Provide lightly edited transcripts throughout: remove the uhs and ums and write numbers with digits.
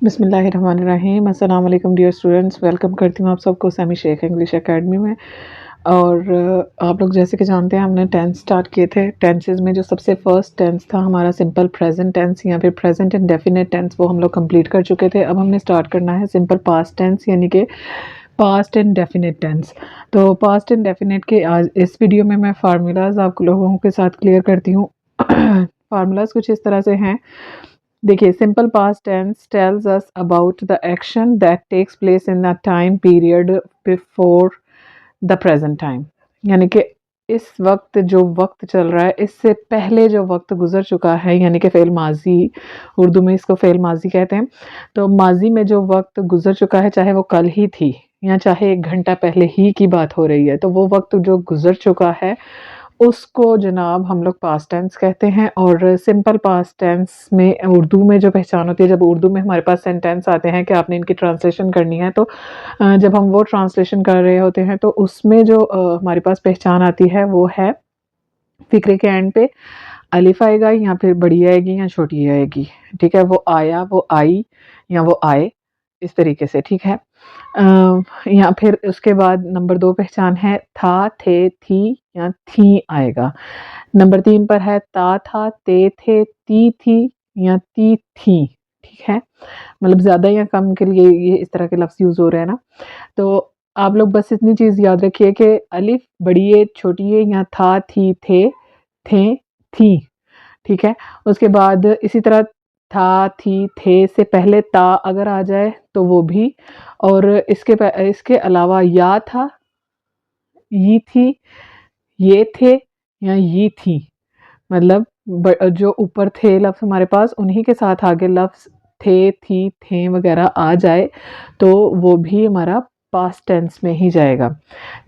बिस्मिल्लाहिर्रहमानिर्रहीम। अस्सलाम वालेकुम डियर स्टूडेंट्स, वेलकम करती हूँ आप सबको सैमी शेख इंग्लिश एकेडमी में। और आप लोग जैसे कि जानते हैं हमने टेंस स्टार्ट किए थे। टेंसेस में जो सबसे फर्स्ट टेंस था हमारा सिंपल प्रेजेंट टेंस या फिर प्रेजेंट इंडेफिनिट टेंस, वो हम लोग कंप्लीट कर चुके थे। अब हमने स्टार्ट करना है सिंपल पास्ट टेंस यानी कि पास्ट इंडेफिनिट टेंस। तो पास्ट इंडेफिनिट के आज इस वीडियो में मैं फार्मूलाज आप लोगों के साथ क्लियर करती हूँ। फार्मूलाज कुछ इस तरह से हैं। देखिए, simple past tense tells us about the action that takes place in the time period before the present time, यानी कि इस वक्त जो वक्त चल रहा है इससे पहले जो वक्त गुजर चुका है, यानी कि फ़ेल माजी, उर्दू में इसको फ़ेल माजी कहते हैं। तो माजी में जो वक्त गुजर चुका है, चाहे वो कल ही थी या चाहे 1 घंटा पहले ही की बात हो रही है, तो वो वक्त जो गुजर चुका है उसको जनाब हम लोग पास्ट टेंस कहते हैं। और सिंपल पास्ट टेंस में उर्दू में जो पहचान होती है, जब उर्दू में हमारे पास सेंटेंस आते हैं कि आपने इनकी ट्रांसलेशन करनी है, तो जब हम वो ट्रांसलेशन कर रहे होते हैं तो उसमें जो हमारे पास पहचान आती है वो है फ़िक्रे के एंड पे अलिफ आएगा या फिर बड़ी आएगी या छोटी आएगी। ठीक है, वो आया, वो आई या वो आए, इस तरीके से। ठीक है, या फिर उसके बाद नंबर 2 पहचान है था, थे, थी या थी आएगा। नंबर 3 पर है ता, था, ते, थे, ती, थी या ती, थी। ठीक है, मतलब ज़्यादा या कम के लिए ये इस तरह के लफ्ज़ यूज़ हो रहे हैं ना। तो आप लोग बस इतनी चीज़ याद रखिए कि अलिफ बड़ी ए, छोटी ए या था, थी, थे, थी। ठीक है, उसके बाद इसी तरह था, थी, थे से पहले ता अगर आ जाए तो वो भी। और इसके अलावा या था, ये थी, ये थे या ये थी, मतलब जो ऊपर थे लफ्ज़ हमारे पास उन्हीं के साथ आगे लफ्ज़ थे, थी, थे वगैरह आ जाए तो वो भी हमारा पास्ट टेंस में ही जाएगा।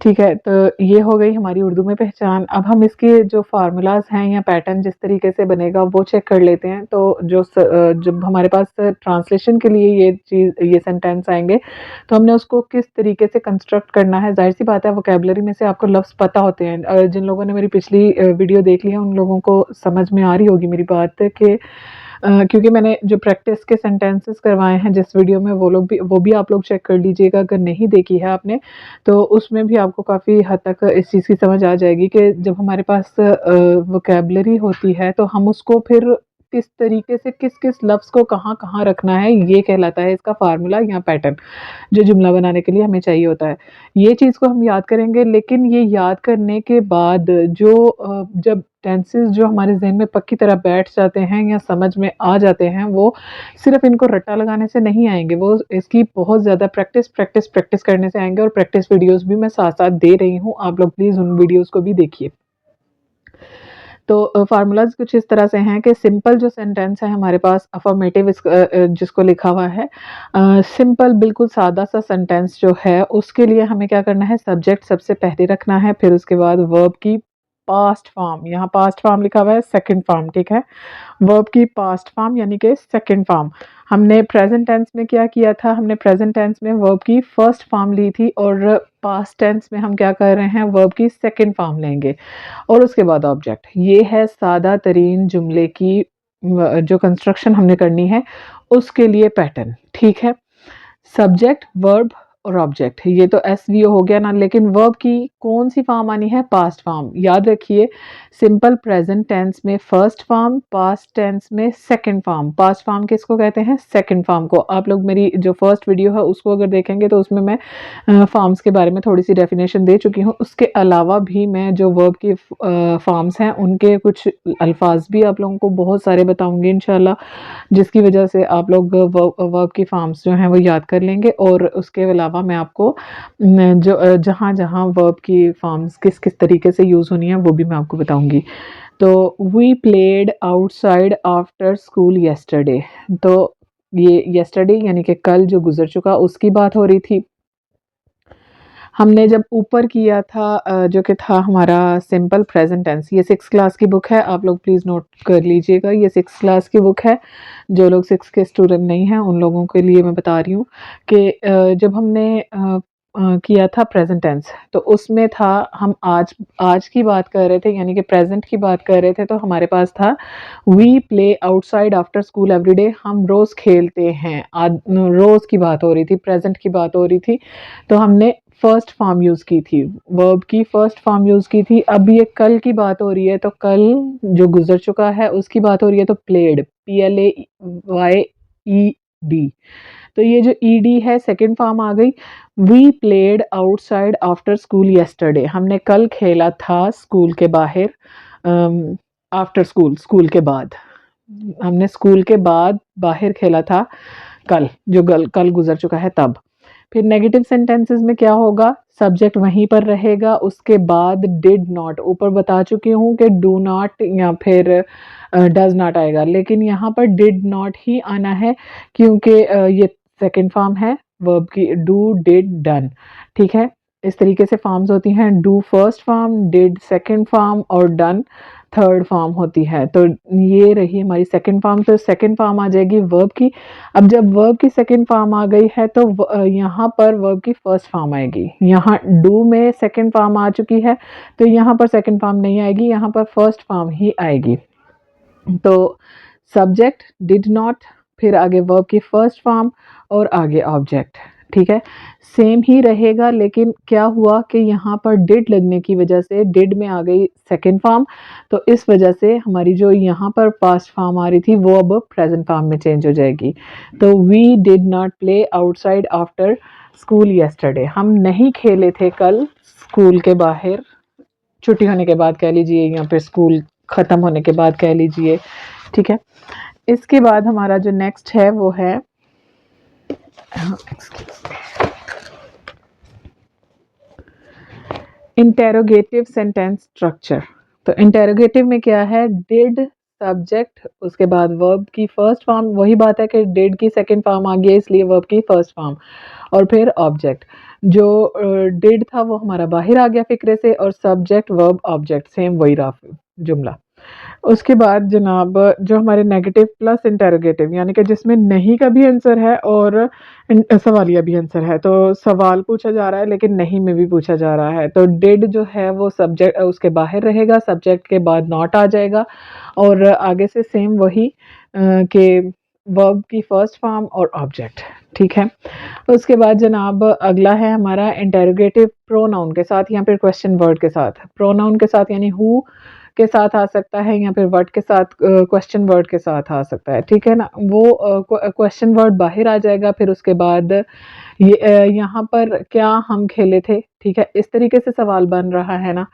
ठीक है, तो ये हो गई हमारी उर्दू में पहचान। अब हम इसके जो फार्मूलाज़ हैं या पैटर्न जिस तरीके से बनेगा वो चेक कर लेते हैं। तो जब हमारे पास ट्रांसलेशन के लिए ये सेंटेंस आएँगे तो हमने उसको किस तरीके से कंस्ट्रक्ट करना है। ज़ाहिर-सी बात है वोकैब्युलरी में से आपको लफ्ज़ पता होते हैं। जिन लोगों ने मेरी पिछली वीडियो देख ली है उन लोगों को समझ में आ रही होगी मेरी बात कि क्योंकि मैंने जो प्रैक्टिस के सेंटेंसेस करवाए हैं जिस वीडियो में वो भी आप लोग चेक कर लीजिएगा। अगर नहीं देखी है आपने तो उसमें भी आपको काफ़ी हद तक इस चीज़ की समझ आ जाएगी कि जब हमारे पास वोकैब्युलरी होती है तो हम उसको फिर किस तरीके से किस-किस लफ्ज़ को कहाँ-कहाँ रखना है, ये कहलाता है इसका फ़ॉर्मूला या पैटर्न, जो जुमला बनाने के लिए हमें चाहिए होता है। ये चीज़ को हम याद करेंगे, लेकिन ये याद करने के बाद जब टेंसेस जो हमारे ज़हन में पक्की तरह बैठ जाते हैं या समझ में आ जाते हैं, वो सिर्फ़ इनको रट्टा लगाने से नहीं आएँगे, वो इसकी बहुत ज़्यादा प्रैक्टिस करने से आएँगे। और प्रैक्टिस वीडियोज़ भी मैं साथ-साथ दे रही हूँ, आप लोग प्लीज़ उन वीडियोज़ को भी देखिए। तो फ़ॉर्मूलाज़ कुछ इस तरह से हैं कि सिंपल जो सेंटेंस है हमारे पास अफ़र्मेटिव जिसको लिखा हुआ है, सिंपल बिल्कुल सादा-सा सेंटेंस जो है उसके लिए हमें क्या करना है, सब्जेक्ट सबसे पहले रखना है, फिर उसके बाद वर्ब की पास्ट फॉर्म, यहाँ पास्ट फॉर्म लिखा हुआ है, सेकंड फॉर्म। ठीक है, वर्ब की पास्ट फॉर्म यानी कि सेकंड फॉर्म। हमने प्रेजेंट टेंस में क्या किया था, हमने प्रेजेंट टेंस में वर्ब की फर्स्ट फॉर्म ली थी और पास्ट टेंस में हम क्या कर रहे हैं, वर्ब की सेकंड फॉर्म लेंगे और उसके बाद ऑब्जेक्ट। ये है सादा तरीन जुमले की जो कंस्ट्रक्शन हमने करनी है उसके लिए पैटर्न। ठीक है, सब्जेक्ट, वर्ब और ऑब्जेक्ट, ये तो एसवीओ हो गया ना। लेकिन वर्ब की कौन सी फॉर्म आनी है, पास्ट फॉर्म। याद रखिए, सिंपल प्रेजेंट टेंस में फर्स्ट फॉर्म, पास्ट टेंस में सेकंड फॉर्म। पास्ट फॉर्म किसको कहते हैं, सेकंड फॉर्म को। आप लोग मेरी जो फर्स्ट वीडियो है उसको अगर देखेंगे तो उसमें मैं फॉर्म्स के बारे में थोड़ी सी डेफिनेशन दे चुकी हूँ। उसके अलावा भी मैं जो वर्ब की फॉर्म्स हैं उनके कुछ अल्फाज भी आप लोगों को बहुत सारे बताऊंगी इंशाल्लाह, जिसकी वजह से आप लोग वर्ब की फॉर्म्स जो हैं वो याद कर लेंगे। और उसके अलावा मैं आपको जहाँ-जहाँ वर्ब की फॉर्म्स किस-किस तरीके से यूज़ होनी है वो भी मैं आपको बताऊँगी। तो we played outside after school yesterday, तो ये येस्टरडे यानी कि कल जो गुज़र चुका उसकी बात हो रही थी। हमने जब ऊपर किया था जो कि था हमारा सिंपल प्रेजेंट टेंस, ये 6th क्लास की बुक है, आप लोग प्लीज़ नोट कर लीजिएगा, ये 6th क्लास की बुक है। जो लोग 6th के स्टूडेंट नहीं हैं उन लोगों के लिए मैं बता रही हूँ कि जब हमने किया था प्रेजेंट टेंस, तो उसमें था हम आज की बात कर रहे थे, यानी कि प्रेजेंट की बात कर रहे थे, तो हमारे पास था we play outside after school every day, हम रोज खेलते हैं। आज रोज की बात हो रही थी, प्रेजेंट की बात हो रही थी, तो हमने फर्स्ट फॉर्म यूज की थी, वर्ब की फर्स्ट फॉर्म यूज की थी। अब ये कल की बात हो रही है, तो कल जो गुजर चुका है उसकी बात हो रही है, तो प्लेड, PLAYED, तो ये जो ईडी है सेकंड फॉर्म आ गई। We played outside after school yesterday, हमने कल खेला था स्कूल के बाहर, आफ्टर स्कूल, स्कूल के बाद, हमने स्कूल के बाद बाहर खेला था कल, जो कल गुजर चुका है तब। फिर नेगेटिव सेंटेंसेस में क्या होगा, सब्जेक्ट वहीं पर रहेगा, उसके बाद डिड नॉट, ऊपर बता चुकी हूँ कि डू नॉट या फिर डज नॉट आएगा, लेकिन यहाँ पर डिड नॉट ही आना है, क्योंकि ये सेकंड फॉर्म है वर्ब की, डू डिड डन, ठीक है। इस तरीके से फॉर्म्स होती हैं, do first form, did second form और डन थर्ड फॉर्म होती है। तो ये रही हमारी सेकंड फॉर्म, तो सेकंड फॉर्म आ जाएगी वर्ब की। अब जब वर्ब की सेकंड फॉर्म आ गई है, तो यहाँ पर वर्ब की फर्स्ट फॉर्म आएगी। यहाँ डू में सेकंड फॉर्म आ चुकी है, तो यहाँ पर सेकंड फॉर्म नहीं आएगी, यहाँ पर फर्स्ट फॉर्म ही आएगी। तो सब्जेक्ट डिड नॉट, फिर आगे वर्ब की फर्स्ट फॉर्म और आगे ऑब्जेक्ट, ठीक है। सेम ही रहेगा, लेकिन क्या हुआ कि यहाँ पर डिड लगने की वजह से डिड में आ गई सेकंड फॉर्म, तो इस वजह से हमारी जो यहाँ पर पास्ट फॉर्म आ रही थी वो अब प्रेजेंट फॉर्म में चेंज हो जाएगी। तो we did not play outside after school yesterday, हम नहीं खेले थे कल स्कूल के बाहर, छुट्टी होने के बाद कह लीजिए या फिर स्कूल खत्म होने के बाद कह लीजिए, ठीक है। इसके बाद हमारा जो नेक्स्ट है वो है इंटेरोगेटिव सेंटेंस स्ट्रक्चर। तो इंटेरोगेटिव में क्या है, डिड सब्जेक्ट, उसके बाद वर्ब की फर्स्ट फॉर्म, वही बात है कि डिड की सेकंड फॉर्म आ गई इसलिए वर्ब की फर्स्ट फॉर्म, और फिर ऑब्जेक्ट। जो डिड था वो हमारा बाहर आ गया फिक्रे से, और सब्जेक्ट वर्ब ऑब्जेक्ट सेम वही रहा जुमला। उसके बाद जनाब जो हमारे नेगेटिव प्लस इंटेरोगेटिव, यानी कि जिसमें नहीं का भी आंसर है और सवालिया भी आंसर है, तो सवाल पूछा जा रहा है लेकिन नहीं में भी पूछा जा रहा है, तो डिड जो है वो सब्जेक्ट उसके बाहर रहेगा, सब्जेक्ट के बाद नॉट आ जाएगा, और आगे से सेम वही के वर्ब की फर्स्ट फॉर्म और ऑब्जेक्ट, ठीक है। उसके बाद जनाब अगला है हमारा इंटेरोगेटिव प्रोनाउन के साथ या फिर क्वेश्चन वर्ड के साथ। प्रोनाउन के साथ यानी हु के साथ आ सकता है या फिर वर्ड के साथ, क्वेश्चन वर्ड के साथ आ सकता है, ठीक है ना। वो क्वेश्चन वर्ड बाहर आ जाएगा, फिर उसके बाद ये यहाँ पर क्या हम खेले थे, ठीक है, इस तरीके से सवाल बन रहा है ना।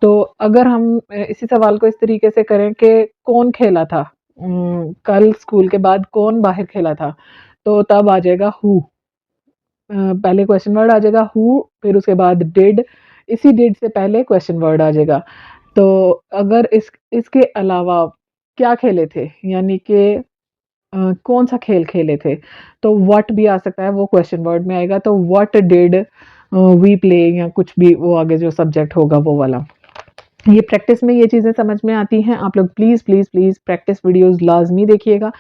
तो अगर हम इसी सवाल को इस तरीके से करें कि कौन खेला था, कल स्कूल के बाद कौन बाहर खेला था, तो तब आ जाएगा हु, पहले क्वेश्चन वर्ड आ जाएगा हु, फिर उसके बाद डिड, इसी डिड से पहले क्वेश्चन वर्ड आ जाएगा। तो अगर इसके अलावा क्या खेले थे, यानी कि कौन सा खेल खेले थे, तो व्हाट भी आ सकता है, वो क्वेश्चन वर्ड में आएगा, तो व्हाट डिड वी प्ले, या कुछ भी वो आगे जो सब्जेक्ट होगा वो वाला। ये प्रैक्टिस में ये चीज़ें समझ में आती हैं। आप लोग please please please practice videos लाजमी देखिएगा,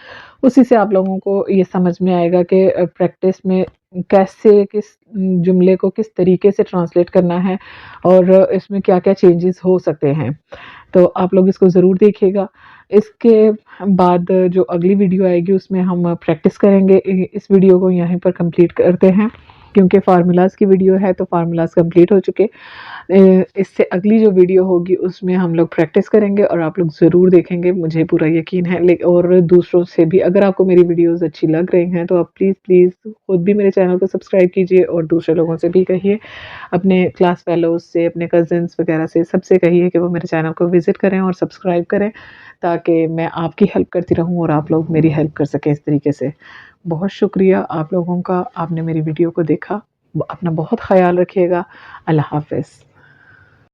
उसी से आप लोगों को ये समझ में आएगा कि प्रैक्टिस में कैसे किस जुमले को किस तरीके से ट्रांसलेट करना है और इसमें क्या-क्या चेंजेस हो सकते हैं। तो आप लोग इसको ज़रूर देखिएगा। इसके बाद जो अगली वीडियो आएगी उसमें हम प्रैक्टिस करेंगे। इस वीडियो को यहीं पर कंप्लीट करते हैं, क्योंकि फार्मूलाज़ की वीडियो है तो फार्मूलाज़ कंप्लीट हो चुके। इससे अगली जो वीडियो होगी उसमें हम लोग प्रैक्टिस करेंगे और आप लोग ज़रूर देखेंगे, मुझे पूरा यकीन है। और दूसरों से भी, अगर आपको मेरी वीडियोस अच्छी लग रही हैं तो आप प्लीज़ प्लीज़ खुद भी मेरे चैनल को सब्सक्राइब कीजिए और दूसरे लोगों से भी कहिए, अपने क्लास फेलोज़ से, अपने कज़िन्स वगैरह से, सबसे कहिए कि वो मेरे चैनल को विज़िट करें और सब्सक्राइब करें, ताकि मैं आपकी हेल्प करती रहूँ और आप लोग मेरी हेल्प कर सकें इस तरीके से। बहुत शुक्रिया आप लोगों का, आपने मेरी वीडियो को देखा। अपना बहुत ख़याल रखिएगा। अल्लाह हाफ़िज़।